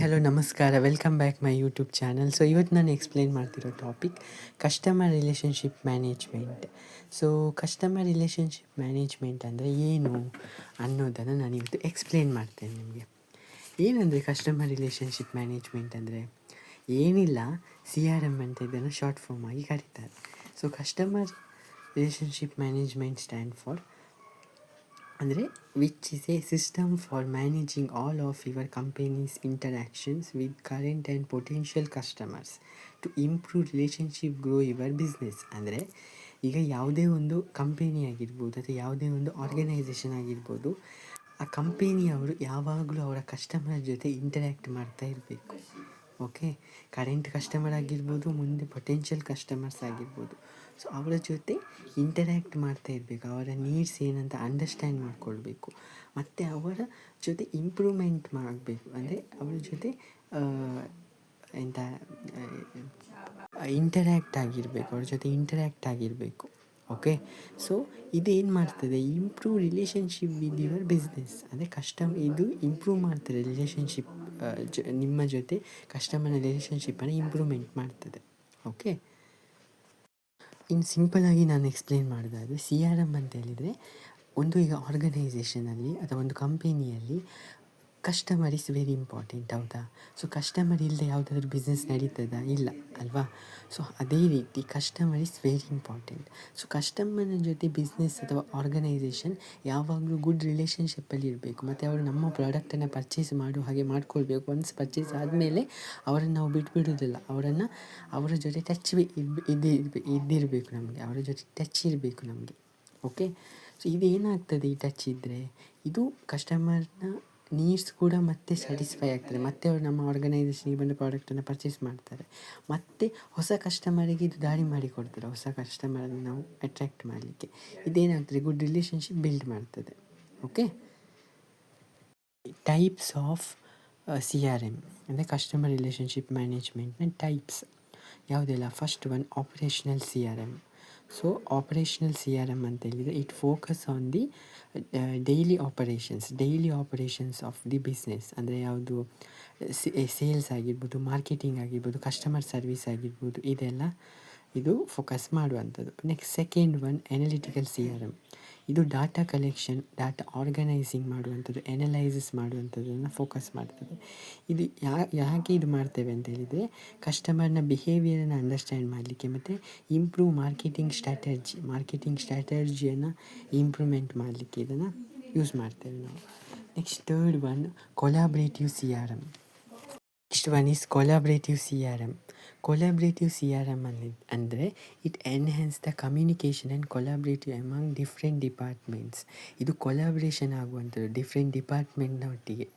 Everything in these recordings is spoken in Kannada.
ಹಲೋ ನಮಸ್ಕಾರ, welcome back my YouTube channel. So ಇವತ್ತು ನಾನು ಎಕ್ಸ್ಪ್ಲೇನ್ ಮಾಡ್ತಿರೋ topic customer relationship management. So customer relationship management ಅಂದರೆ ಏನು ಅನ್ನೋದನ್ನು ನಾನು ಇವತ್ತು ಎಕ್ಸ್ಪ್ಲೇನ್ ಮಾಡ್ತೇನೆ ನಿಮಗೆ. ಏನಂದರೆ ಕಸ್ಟಮರ್ ರಿಲೇಷನ್ಶಿಪ್ ಮ್ಯಾನೇಜ್ಮೆಂಟ್ ಅಂದರೆ ಏನಿಲ್ಲ, CRM ಅಂತ ಇದನ್ನು ಶಾರ್ಟ್ ಫಾರ್ಮ್ ಆಗಿ ಕರೀತಾರೆ. So customer relationship management stand for ಅಂದರೆ which is a system for managing all of your company's interactions with current and potential customers to improve relationship grow your business. ಅಂದರೆ ಈಗ ಯಾವುದೇ ಒಂದು ಕಂಪೆನಿ ಆಗಿರ್ಬೋದು ಅಥವಾ ಯಾವುದೇ ಒಂದು ಆರ್ಗನೈಸೇಷನ್ ಆಗಿರ್ಬೋದು, ಆ ಕಂಪೆನಿಯವರು ಯಾವಾಗಲೂ ಅವರ ಕಸ್ಟಮರ್ ಜೊತೆ ಇಂಟರ್ಯಾಕ್ಟ್ ಮಾಡ್ತಾ ಇರಬೇಕು. ಓಕೆ, ಕರೆಂಟ್ ಕಸ್ಟಮರ್ ಆಗಿರ್ಬೋದು, ಮುಂದೆ ಪೊಟೆನ್ಷಿಯಲ್ ಕಸ್ಟಮರ್ಸ್ ಆಗಿರ್ಬೋದು. ಸೊ ಅವರ ಜೊತೆ ಇಂಟರ್ಯಾಕ್ಟ್ ಮಾಡ್ತಾ ಇರಬೇಕು, ಅವರ ನೀಡ್ಸ್ ಏನಂತ ಅಂಡರ್ಸ್ಟ್ಯಾಂಡ್ ಮಾಡಿಕೊಳ್ಬೇಕು, ಮತ್ತು ಅವರ ಜೊತೆ ಇಂಪ್ರೂವ್ಮೆಂಟ್ ಮಾಡಬೇಕು. ಅಂದರೆ ಅವರ ಜೊತೆ ಎಂಥ ಇಂಟರ್ಯಾಕ್ಟ್ ಆಗಿರಬೇಕು, ಅವ್ರ ಜೊತೆ ಇಂಟರ್ಯಾಕ್ಟ್ ಆಗಿರಬೇಕು. ಓಕೆ, ಸೊ ಇದೇನು ಮಾಡ್ತದೆ, improve relationship with your business. ಅಂದರೆ ಇದು ಇಂಪ್ರೂವ್ ಮಾಡ್ತದೆ ರಿಲೇಷನ್ಶಿಪ್, ನಿಮ್ಮ ಜೊತೆ ಕಸ್ಟಮರ್ನ ರಿಲೇಷನ್ಶಿಪ್ಪನ್ನು ಇಂಪ್ರೂವ್ಮೆಂಟ್ ಮಾಡ್ತದೆ. ಓಕೆ, ಇನ್ನು ಸಿಂಪಲಾಗಿ ನಾನು ಎಕ್ಸ್ಪ್ಲೇನ್ ಮಾಡೋದಾದರೆ CRM ಅಂತ ಹೇಳಿದರೆ, ಒಂದು ಈಗ ಆರ್ಗನೈಸೇಷನಲ್ಲಿ ಅಥವಾ ಒಂದು ಕಂಪೆನಿಯಲ್ಲಿ ಕಸ್ಟಮರ್ ಇಸ್ ವೆರಿ ಇಂಪಾರ್ಟೆಂಟ್, ಹೌದಾ? ಸೊ ಕಸ್ಟಮರ್ ಇಲ್ಲದೆ ಯಾವುದಾದ್ರೂ ಬಿಸ್ನೆಸ್ ನಡೀತದಾ? ಇಲ್ಲ ಅಲ್ವಾ? ಸೊ ಅದೇ ರೀತಿ customer is very important. So ಕಸ್ಟಮರ್ನ ಜೊತೆ ಬಿಸ್ನೆಸ್ ಅಥವಾ ಆರ್ಗನೈಸೇಷನ್ ಯಾವಾಗಲೂ ಗುಡ್ ರಿಲೇಷನ್ಶಿಪ್ಪಲ್ಲಿ ಇರಬೇಕು, ಮತ್ತು ಅವರು ನಮ್ಮ ಪ್ರಾಡಕ್ಟನ್ನು ಪರ್ಚೇಸ್ ಮಾಡೋ ಹಾಗೆ ಮಾಡ್ಕೊಳ್ಬೇಕು. ಒನ್ಸ್ ಪರ್ಚೇಸ್ ಆದಮೇಲೆ ಅವರನ್ನು ನಾವು ಬಿಟ್ಬಿಡೋದಿಲ್ಲ, ಅವರ ಜೊತೆ ಟಚ್ ಇದ್ದಿರಬೇಕು ನಮಗೆ, ಅವರ ಜೊತೆ ಟಚ್ ಇರಬೇಕು ನಮಗೆ. ಓಕೆ, ಸೊ ಇದೇನಾಗ್ತದೆ, ಈ ಟಚ್ ಇದ್ದರೆ ಇದು ಕಸ್ಟಮರ್ನ ನೀಡ್ಸ್ ಕೂಡ ಮತ್ತೆ ಸ್ಯಾಟಿಸ್ಫೈ ಆಗ್ತದೆ, ಮತ್ತು ಅವರು ನಮ್ಮ ಆರ್ಗನೈಸೇಷನಿಗೆ ಬಂದು ಪ್ರಾಡಕ್ಟನ್ನು ಪರ್ಚೇಸ್ ಮಾಡ್ತಾರೆ, ಮತ್ತು ಹೊಸ ಕಸ್ಟಮರಿಗೆ ಇದು ದಾರಿ ಮಾಡಿಕೊಡ್ತಾರೆ, ಹೊಸ ಕಸ್ಟಮರನ್ನು ನಾವು ಅಟ್ರ್ಯಾಕ್ಟ್ ಮಾಡಲಿಕ್ಕೆ. ಇದೇನಾಗ್ತದೆ, ಗುಡ್ ರಿಲೇಷನ್ಶಿಪ್ ಬಿಲ್ಡ್ ಮಾಡ್ತದೆ. ಓಕೆ, ಟೈಪ್ಸ್ ಆಫ್ CRM ಅಂದರೆ ಕಸ್ಟಮರ್ ರಿಲೇಷನ್ಶಿಪ್ ಮ್ಯಾನೇಜ್ಮೆಂಟ್ನ ಟೈಪ್ಸ್ ಯಾವುದೆಲ್ಲ? First one operational CRM. So operational CRM ಅಂತ ಹೇಳಿದರೆ it focus on the daily operations of the business. ಅಂದರೆ ಯಾವುದು, ಸೇಲ್ಸ್ ಆಗಿರ್ಬೋದು, ಮಾರ್ಕೆಟಿಂಗ್ ಆಗಿರ್ಬೋದು, ಕಸ್ಟಮರ್ ಸರ್ವಿಸ್ ಆಗಿರ್ಬೋದು, ಇದು ಫೋಕಸ್ ಮಾಡುವಂಥದ್ದು. Next second one analytical CRM. ಇದು ಡಾಟಾ ಕಲೆಕ್ಷನ್, ಡಾಟಾ ಆರ್ಗನೈಸಿಂಗ್ ಮಾಡುವಂಥದ್ದು, ಅನಲೈಸಿಸ್ ಮಾಡುವಂಥದ್ದನ್ನು ಫೋಕಸ್ ಮಾಡ್ತದೆ. ಇದು ಯಾಕೆ ಇದು ಮಾಡ್ತೇವೆ ಅಂತ ಹೇಳಿದರೆ, ಕಸ್ಟಮರ್ನ ಬಿಹೇವಿಯರನ್ನು ಅಂಡರ್ಸ್ಟ್ಯಾಂಡ್ ಮಾಡಲಿಕ್ಕೆ, ಮತ್ತು ಇಂಪ್ರೂವ್ ಮಾರ್ಕೆಟಿಂಗ್ ಸ್ಟ್ರಾಟಜಿಯನ್ನು ಇಂಪ್ರೂವ್ಮೆಂಟ್ ಮಾಡಲಿಕ್ಕೆ ಇದನ್ನು ಯೂಸ್ ಮಾಡ್ತೇವೆ ನಾವು. Next third one collaborative CRM. Next one is collaborative CRM ಅಂದರೆ it enhance the communication and collaborative among different departments. ಇದು ಕೊಲಾಬ್ರೇಷನ್ ಆಗುವಂಥದ್ದು ಡಿಫ್ರೆಂಟ್ ಡಿಪಾರ್ಟ್ಮೆಂಟ್ನ ಒಟ್ಟಿಗೆ.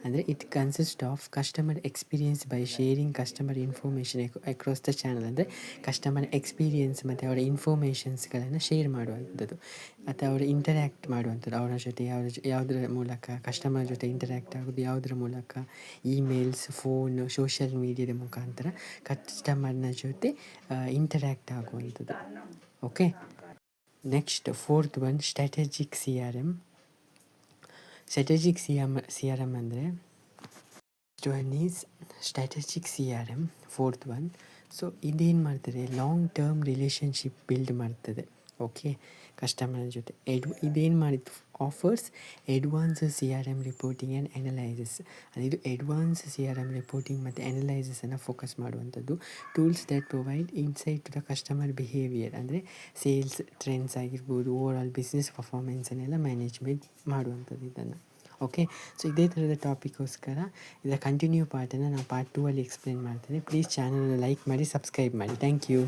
ಅಂದರೆ it consist of customer experience by sharing customer information across the channel. ಅಂದರೆ ಕಸ್ಟಮರ್ ಎಕ್ಸ್ಪೀರಿಯನ್ಸ್ ಮತ್ತು ಅವರ ಇನ್ಫಾರ್ಮೇಷನ್ಸ್ಗಳನ್ನು ಶೇರ್ ಮಾಡುವಂಥದ್ದು, ಮತ್ತು ಅವರು ಇಂಟರ್ಯಾಕ್ಟ್ ಮಾಡುವಂಥದ್ದು, ಅವರ ಜೊತೆ ಯಾವುದರ ಮೂಲಕ ಕಸ್ಟಮರ್ ಜೊತೆ ಇಂಟರ್ಯಾಕ್ಟ್ ಆಗೋದು, ಯಾವುದರ ಮೂಲಕ, ಇಮೇಲ್ಸ್, ಫೋನ್, ಸೋಷಿಯಲ್ ಮೀಡಿಯಾದ ಮುಖಾಂತರ ಕಸ್ಟಮರ್ನ ಜೊತೆ ಇಂಟರ್ಯಾಕ್ಟ್ ಆಗುವಂಥದ್ದು. Okay, next fourth one strategic CRM ಅಂದರೆ one is strategic CRM, fourth one. So ಇದೇನು ಮಾಡ್ತದೆ, ಲಾಂಗ್ ಟರ್ಮ್ ರಿಲೇಷನ್ಶಿಪ್ ಬಿಲ್ಡ್ ಮಾಡ್ತದೆ. ಓಕೆ, ಕಸ್ಟಮರ್ ಜೊತೆ ಇದೇನು ಮಾಡಿತ್ತು, offers advance CRM reporting and analysis. ಇದು ಅಡ್ವಾನ್ಸ್ CRM ರಿಪೋರ್ಟಿಂಗ್ ಮತ್ತು ಅನಲೈಸಿಸನ್ನು ಫೋಕಸ್ ಮಾಡುವಂಥದ್ದು. Tools that provide insight to the customer behaviour. ಅಂದರೆ ಸೇಲ್ಸ್ ಟ್ರೆಂಡ್ಸ್ ಆಗಿರ್ಬೋದು, ಓವರ್ ಆಲ್ ಬಿಸ್ನೆಸ್ ಪರ್ಫಾರ್ಮೆನ್ಸನ್ನೆಲ್ಲ ಮ್ಯಾನೇಜ್ಮೆಂಟ್ ಮಾಡುವಂಥದ್ದು ಇದನ್ನು. ಓಕೆ, ಸೊ ಇದೇ ಥರದ ಟಾಪಿಕ್ಗೋಸ್ಕರ ಇದರ ಕಂಟಿನ್ಯೂ ಪಾರ್ಟನ್ನು ನಾನು ಪಾರ್ಟ್ 2 ಎಕ್ಸ್ಪ್ಲೇನ್ ಮಾಡ್ತೇನೆ. ಪ್ಲೀಸ್ ಚಾನಲನ್ನು ಲೈಕ್ ಮಾಡಿ, ಸಬ್ಸ್ಕ್ರೈಬ್ ಮಾಡಿ. Thank you.